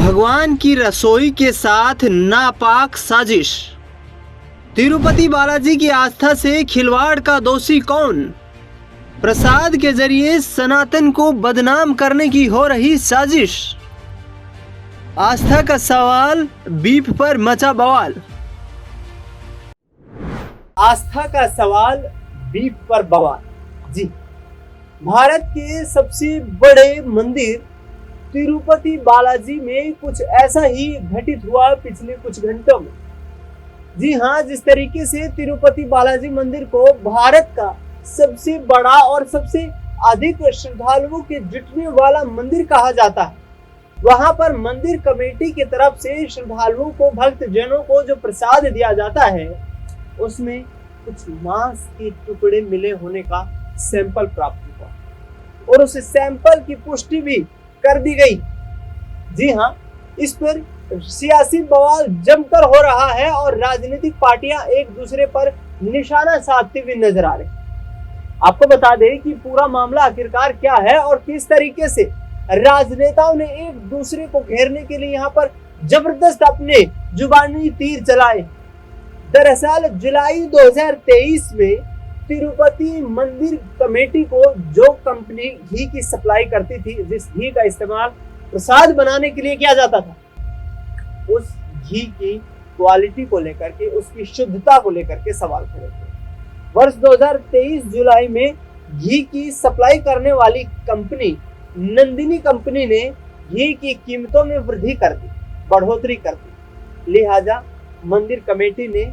भगवान की रसोई के साथ नापाक साजिश। तिरुपति बालाजी की आस्था से खिलवाड़ का दोषी कौन? प्रसाद के जरिए सनातन को बदनाम करने की हो रही साजिश। आस्था का सवाल, बीफ पर मचा बवाल। आस्था का सवाल, बीफ पर बवाल। जी, भारत के सबसे बड़े मंदिर तिरुपति बालाजी में कुछ ऐसा ही घटित हुआ पिछले कुछ घंटों में। जी हाँ, जिस तरीके से तिरुपति बालाजी मंदिर को भारत का सबसे बड़ा और सबसे अधिक श्रद्धालुओं के जुटने वाला मंदिर कहा जाता है, वहां पर मंदिर कमेटी की तरफ से श्रद्धालुओं को, भक्त जनों को जो प्रसाद दिया जाता है, उसमें कुछ मांस के टुकड़े मिले होने का सैंपल प्राप्त हुआ और उस सैंपल की पुष्टि भी कर दी गई। जी हाँ, इस पर सियासी बवाल जमकर हो रहा है और राजनीतिक पार्टियां एक दूसरे पर निशाना साधती हुई नजर आ रही। आपको बता दें कि पूरा मामला आखिरकार क्या है और किस तरीके से राजनेताओं ने एक दूसरे को घेरने के लिए यहाँ पर जबरदस्त अपने जुबानी तीर चलाए। दरअसल जुलाई 2023 में तिरुपति मंदिर कमेटी को जो कंपनी घी की सप्लाई करती थी, जिस घी का इस्तेमाल प्रसाद बनाने के लिए किया जाता था, उस घी की क्वालिटी को लेकर के, उसकी शुद्धता को लेकर के सवाल खड़े थे। वर्ष 2023 जुलाई में घी की सप्लाई करने वाली कंपनी नंदिनी कंपनी ने घी की कीमतों में वृद्धि कर दी, बढ़ोतरी कर दी। लिहाजा मंदिर कमेटी ने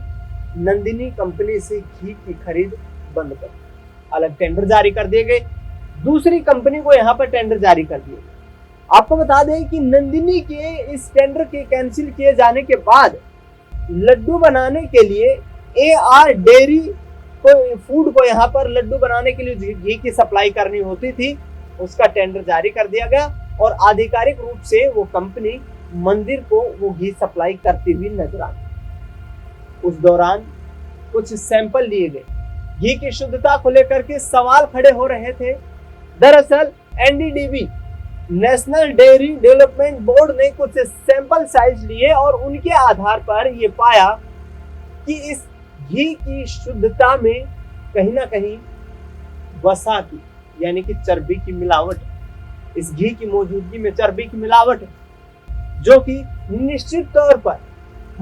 नंदिनी कंपनी से घी की खरीद बंद कर दी। अलग टेंडर जारी कर दिए गए, दूसरी कंपनी को यहाँ पर टेंडर जारी कर दिए गए। आपको बता दें कि नंदिनी के इस टेंडर के कैंसिल किए जाने के बाद लड्डू बनाने के लिए AR डेयरी को, फूड को यहाँ पर लड्डू बनाने के लिए घी की सप्लाई करनी होती थी, उसका टेंडर जारी कर दिया गया और आधिकारिक रूप से वो कंपनी मंदिर को वो घी सप्लाई करती हुई नजर आई। उस दौरान कुछ सैंपल लिए गए, घी की शुद्धता को लेकर के सवाल खड़े हो रहे थे। दरअसल NDDB, national dairy development board ने कुछ सैंपल साइज लिए और उनके आधार पर यह पाया कि इस घी की शुद्धता में कहीं ना कहीं वसा की, यानी कि चर्बी की मिलावट, इस घी की मौजूदगी में चर्बी की मिलावट है, जो कि निश्चित तौर पर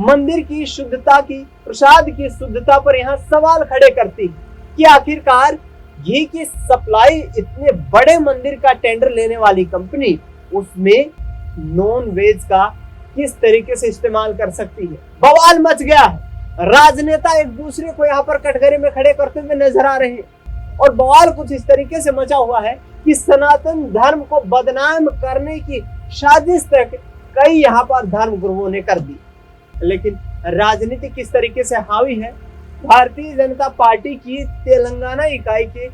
मंदिर की शुद्धता की, प्रसाद की शुद्धता पर यहाँ सवाल खड़े करती है कि आखिरकार घी की सप्लाई इतने बड़े मंदिर का टेंडर लेने वाली कंपनी उसमें नॉन वेज का किस तरीके से इस्तेमाल कर सकती है। बवाल मच गया है, राजनेता एक दूसरे को यहाँ पर कटघरे में खड़े करते हुए नजर आ रहे हैं और बवाल कुछ इस तरीके से मचा हुआ है कि सनातन धर्म को बदनाम करने की साजिश तक कई यहाँ पर धर्म गुरुओं ने कर दी। लेकिन राजनीति किस तरीके से हावी है। भारतीय जनता पार्टी की तेलंगाना इकाई के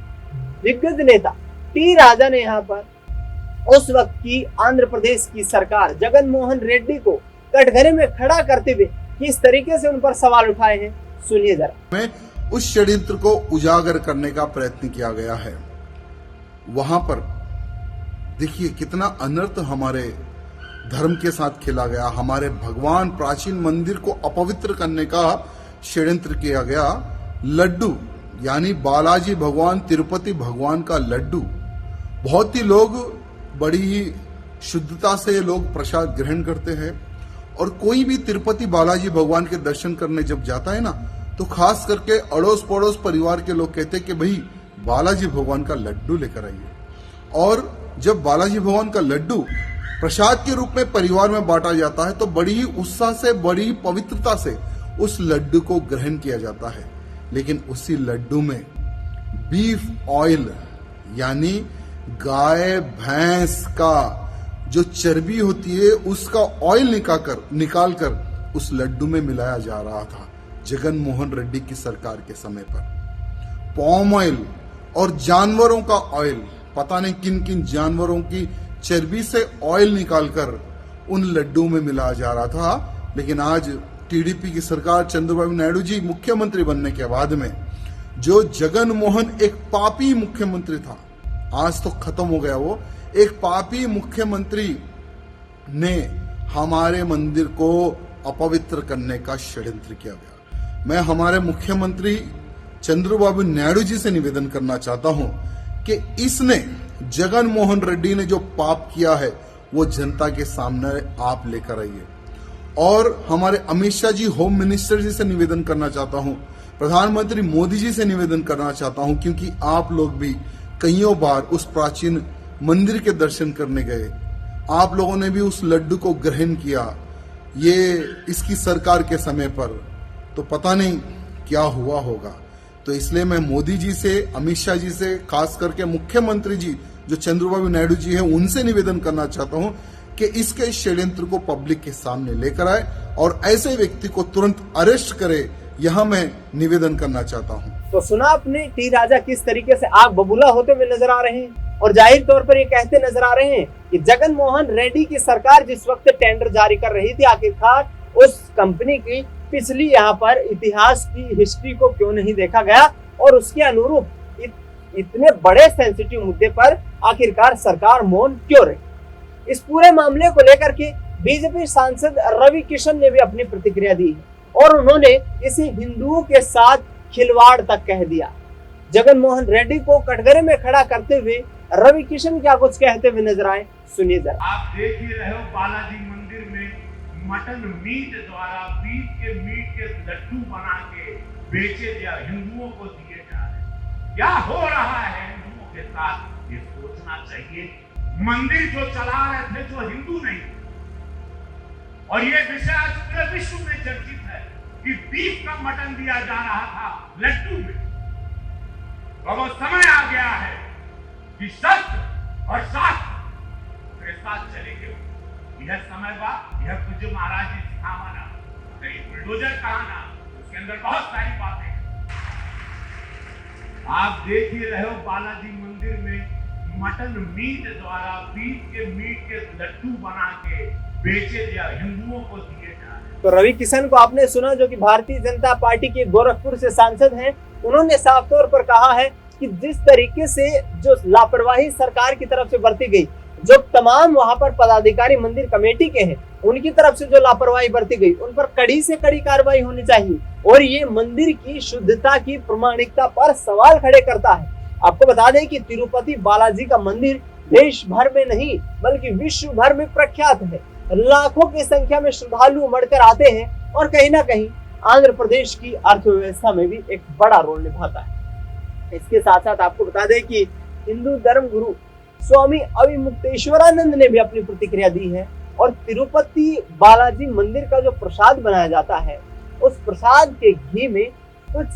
दिग्गज नेता T राजा ने यहाँ पर उस वक्त की आंध्र प्रदेश की सरकार जगन मोहन रेड्डी को कटघरे में खड़ा करते हुए किस तरीके से उन पर सवाल उठाए हैं, सुनिए जरा। में उस षड्यंत्र को उजागर करने का प्रयत्न किया गया है। वहां पर देखिए कितना अनर्थ हमारे धर्म के साथ खेला गया। हमारे भगवान प्राचीन मंदिर को अपवित्र करने का षड्यंत्र किया गया। लड्डू यानी बालाजी भगवान, तिरुपति भगवान का लड्डू, बहुत ही लोग बड़ी ही शुद्धता से लोग प्रसाद ग्रहण करते हैं और कोई भी तिरुपति बालाजी भगवान के दर्शन करने जब जाता है ना, तो खास करके अड़ोस पड़ोस परिवार के लोग कहते हैं कि भाई बालाजी भगवान का लड्डू लेकर आइए। और जब बालाजी भगवान का लड्डू प्रसाद के रूप में परिवार में बांटा जाता है तो बड़ी ही उत्साह से, बड़ी पवित्रता से उस लड्डू को ग्रहण किया जाता है। लेकिन उसी लड्डू में बीफ ऑयल यानी गाय भैंस का जो चर्बी होती है उसका ऑयल निकालकर उस लड्डू में मिलाया जा रहा था जगन मोहन रेड्डी की सरकार के समय पर। पॉम ऑयल और जानवरों का ऑयल, पता नहीं किन किन जानवरों की चर्बी से ऑयल निकालकर उन लड्डू में मिलाया जा रहा था। लेकिन आज TDP की सरकार, चंद्रबाबू नायडू जी मुख्यमंत्री बनने के बाद में, जो जगन मोहन एक पापी मुख्यमंत्री था, आज तो खत्म हो गया वो, एक पापी मुख्यमंत्री ने हमारे मंदिर को अपवित्र करने का षड्यंत्र किया गया। मैं हमारे मुख्यमंत्री चंद्रबाबू नायडू जी से निवेदन करना चाहता हूं कि इसने जगन मोहन रेड्डी ने जो पाप किया है वो जनता के सामने आप लेकर आइए। और हमारे अमित शाह जी होम मिनिस्टर जी से निवेदन करना चाहता हूं, प्रधानमंत्री मोदी जी से निवेदन करना चाहता हूं, क्योंकि आप लोग भी कईयों बार उस प्राचीन मंदिर के दर्शन करने गए, आप लोगों ने भी उस लड्डू को ग्रहण किया। ये इसकी सरकार के समय पर तो पता नहीं क्या हुआ होगा। तो इसलिए मैं मोदी जी से, अमित शाह जी से, खास करके मुख्यमंत्री जी जो चंद्रबाबू नायडू जी हैं, उनसे निवेदन करना चाहता हूं कि इसके षड्यंत्र को पब्लिक के सामने लेकर आए और ऐसे व्यक्ति को तुरंत अरेस्ट करे। यहां मैं निवेदन करना चाहता हूं। तो सुना आपने टी राजा किस तरीके से आग बबूला होते हुए नजर आ रहे हैं और जाहिर तौर पर ये कहते नजर आ रहे हैं कि जगन मोहन रेड्डी की सरकार जिस वक्त टेंडर जारी कर रही थी, आखिरकार उस कंपनी की पिछली यहाँ पर इतिहास की हिस्ट्री को क्यों नहीं देखा गया और उसके अनुरूप इतने बड़े सेंसिटिव मुद्दे पर आखिरकार सरकार मौन क्यों रही। इस पूरे मामले को लेकर के बीजेपी सांसद रवि किशन ने भी अपनी प्रतिक्रिया दी है और उन्होंने इसे हिंदुओं के साथ खिलवाड़ तक कह दिया। जगन मोहन रेड्डी को कटघरे में खड़ा करते हुए रवि किशन क्या कुछ कहते हुए नजर आए, सुनिए जरा। आप देख ही रहे हो, बालाजी मंदिर में मटन मीट द्वारा बीफ के मीट के लड्डू बना के बेचे या हिंदुओं को दिए जा रहे हैं। क्या हो रहा है हिंदुओं के साथ, ये सोचना चाहिए। मंदिर जो चला रहे थे जो हिंदू नहीं, और ये विषय आज पूरे विश्व में चर्चित है कि बीफ का मटन दिया जा रहा था लड्डू में। अब वो समय आ गया है कि सत्य और शास्त्र के साथ चलेंगे। यह समय बाद यह पूज्य महाराज जी सिखावाना, कहीं बुलडोजर कहाना, उसके अंदर बहुत सारी बातें हैं। आप देख ही रहे हो, बालाजी मंदिर में मटन मीट द्वारा बीफ के मीट के लड्डू बना के बेचे या हिंदुओं को दिए जा रहे हैं। तो रवि किशन को आपने सुना, जो कि भारतीय जनता पार्टी के गोरखपुर से सांसद हैं। उन्होंने साफ तौर पर कहा है कि जिस तरीके से जो लापरवाही सरकार की तरफ से बरती गई, जो तमाम वहां पर पदाधिकारी मंदिर कमेटी के हैं उनकी तरफ से जो लापरवाही बरती गई, उन पर कड़ी से कड़ी कार्रवाई होनी चाहिए और ये मंदिर की शुद्धता की प्रामाणिकता पर सवाल खड़े करता है। आपको बता दें कि तिरुपति बालाजी का मंदिर देश भर में नहीं बल्कि विश्व भर में प्रख्यात है। लाखों की संख्या में श्रद्धालु उमड़कर आते हैं और कहीं ना कहीं आंध्र प्रदेश की अर्थव्यवस्था में भी एक बड़ा रोल निभाता है। इसके साथ साथ आपको बता दें कि हिंदू धर्म गुरु स्वामी अविमुक्तेश्वरानंद ने भी अपनी प्रतिक्रिया दी है और तिरुपति बालाजी मंदिर का जो प्रसाद बनाया जाता है, उस प्रसाद के घी में कुछ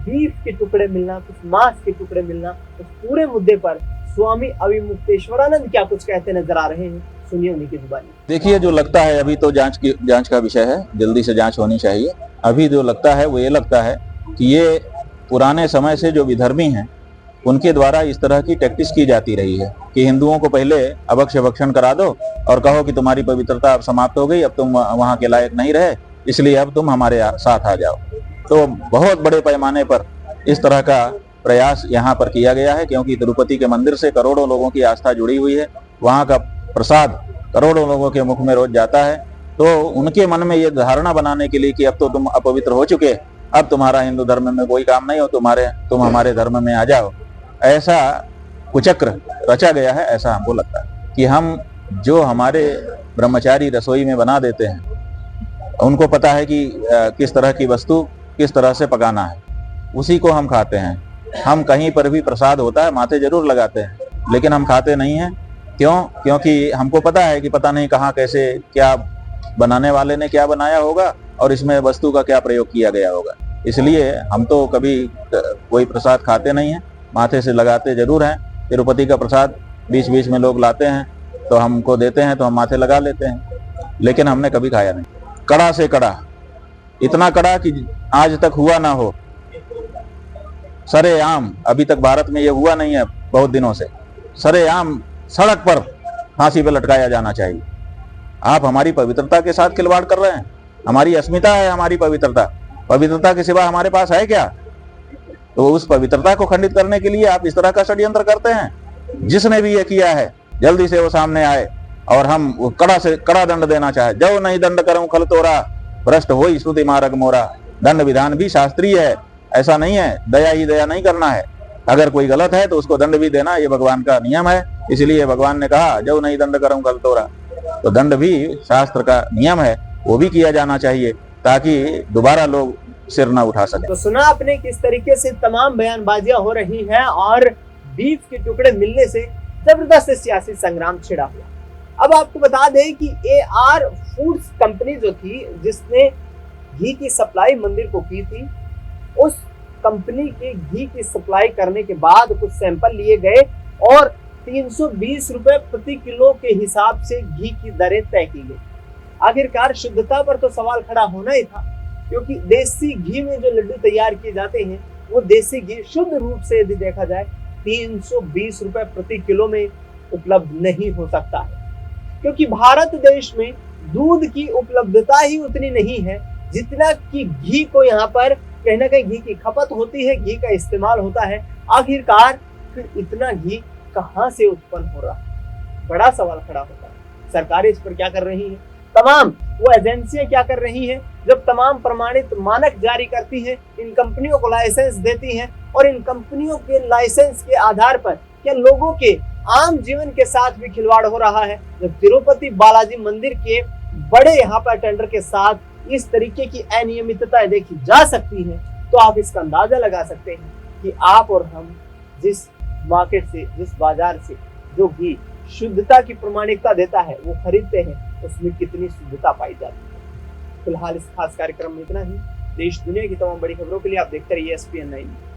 बीफ के टुकड़े मिलना, कुछ मांस के टुकड़े मिलना, उस पूरे मुद्दे पर स्वामी अविमुक्तेश्वरानंद क्या कुछ कहते नजर आ रहे हैं, सुनिए उन्हीं की जुबानी। देखिए, जो लगता है अभी तो जांच का विषय है, जल्दी से जांच होनी चाहिए। अभी जो लगता है वो ये लगता है कि ये पुराने समय से जो विधर्मी हैं उनके द्वारा इस तरह की टैक्टिस की जाती रही है कि हिंदुओं को पहले अभक्ष्य भक्षण करा दो और कहो कि तुम्हारी पवित्रता अब समाप्त हो गई, अब तुम वहां के लायक नहीं रहे, इसलिए अब तुम हमारे साथ आ जाओ। तो बहुत बड़े पैमाने पर इस तरह का प्रयास यहाँ पर किया गया है, क्योंकि तिरुपति के मंदिर से करोड़ों लोगों की आस्था जुड़ी हुई है। वहाँ का प्रसाद करोड़ों लोगों के मुख में रोज जाता है। तो उनके मन में ये धारणा बनाने के लिए कि अब तो तुम अपवित्र हो चुके, अब तुम्हारा हिंदू धर्म में कोई काम नहीं हो, तुम हमारे धर्म में आ जाओ, ऐसा कुचक्र रचा गया है। ऐसा हमको लगता है कि हम जो हमारे ब्रह्मचारी रसोई में बना देते हैं, उनको पता है कि किस तरह की वस्तु किस तरह से पकाना है, उसी को हम खाते हैं। हम कहीं पर भी प्रसाद होता है माथे जरूर लगाते हैं, लेकिन हम खाते नहीं हैं। क्यों? क्योंकि हमको पता है कि पता नहीं कहाँ कैसे क्या बनाने वाले ने क्या बनाया होगा और इसमें वस्तु का क्या प्रयोग किया गया होगा। इसलिए हम तो कभी कोई प्रसाद खाते नहीं हैं, माथे से लगाते जरूर हैं। तिरुपति का प्रसाद बीच बीच में लोग लाते हैं तो हमको देते हैं तो हम माथे लगा लेते हैं, लेकिन हमने कभी खाया नहीं। कड़ा से कड़ा, इतना कड़ा कि आज तक हुआ ना हो, सरेआम, अभी तक भारत में ये हुआ नहीं है बहुत दिनों से, सरेआम सड़क पर फांसी पे लटकाया जाना चाहिए। आप हमारी पवित्रता के साथ खिलवाड़ कर रहे हैं। हमारी अस्मिता है, हमारी पवित्रता के सिवा हमारे पास है क्या? तो उस पवित्रता को खंडित करने के लिए आप इस तरह का षड्यंत्र करते हैं। जिसने भी ये किया है जल्दी से वो सामने आए और हम कड़ा से कड़ा दंड देना चाहे, जो नहीं दंड करूं खल तोरा, भ्रष्ट हो श्रुति मार्ग मोरा। दंड विधान भी शास्त्रीय है, ऐसा नहीं है दया ही दया नहीं करना है। अगर कोई गलत है तो उसको दंड भी देना, ये भगवान का नियम है। इसलिए भगवान ने कहा जो नहीं दंड करूं खल तोरा, तो दंड भी शास्त्र का नियम है, वो भी किया जाना चाहिए ताकि दोबारा लोग सिर न उठा सके। तो सुना आपने किस तरीके से तमाम बयानबाजियां हो रही हैं और बीफ के टुकड़े मिलने से जबरदस्त सियासी संग्राम छिड़ा हुआ। अब आपको बता दें कि AR फूड्स कंपनी जो थी जिसने घी की सप्लाई मंदिर को की थी, उस कंपनी के घी की सप्लाई करने के बाद कुछ सैंपल लिए गए और 320 रुपए प्रति किलो के हिसाब से घी की दरें तय की गई। आखिरकार शुद्धता पर तो सवाल खड़ा होना ही था, क्योंकि देसी घी में जो लड्डू तैयार किए जाते हैं वो देसी घी शुद्ध रूप से यदि देखा जाए 320 रुपए प्रति किलो में उपलब्ध नहीं हो सकता है, क्योंकि भारत देश में दूध की उपलब्धता ही उतनी नहीं है जितना कि घी को यहाँ पर कहीं ना कहीं घी की खपत होती है, घी का इस्तेमाल होता है। आखिरकार फिर इतना घी कहाँ से उत्पन्न हो रहा है, बड़ा सवाल खड़ा होता है। सरकारें इस पर क्या कर रही है, तमाम वो एजेंसियां क्या कर रही हैं, जब तमाम प्रमाणित मानक जारी करती हैं, इन कंपनियों को लाइसेंस देती हैं और इन कंपनियों के लाइसेंस के आधार पर क्या लोगों के आम जीवन के साथ भी खिलवाड़ हो रहा है। जब तिरुपति बालाजी मंदिर के बड़े यहाँ पर टेंडर के साथ इस तरीके की अनियमितता देखी जा सकती है, तो आप इसका अंदाजा लगा सकते हैं कि आप और हम जिस मार्केट से, जिस बाजार से जो घी शुद्धता की प्रमाणिकता देता है वो खरीदते हैं, उसमें कितनी शुद्धता पाई जाती है। फिलहाल इस खास कार्यक्रम में इतना ही। देश दुनिया की तमाम बड़ी खबरों के लिए आप देखते रहिए SPN9।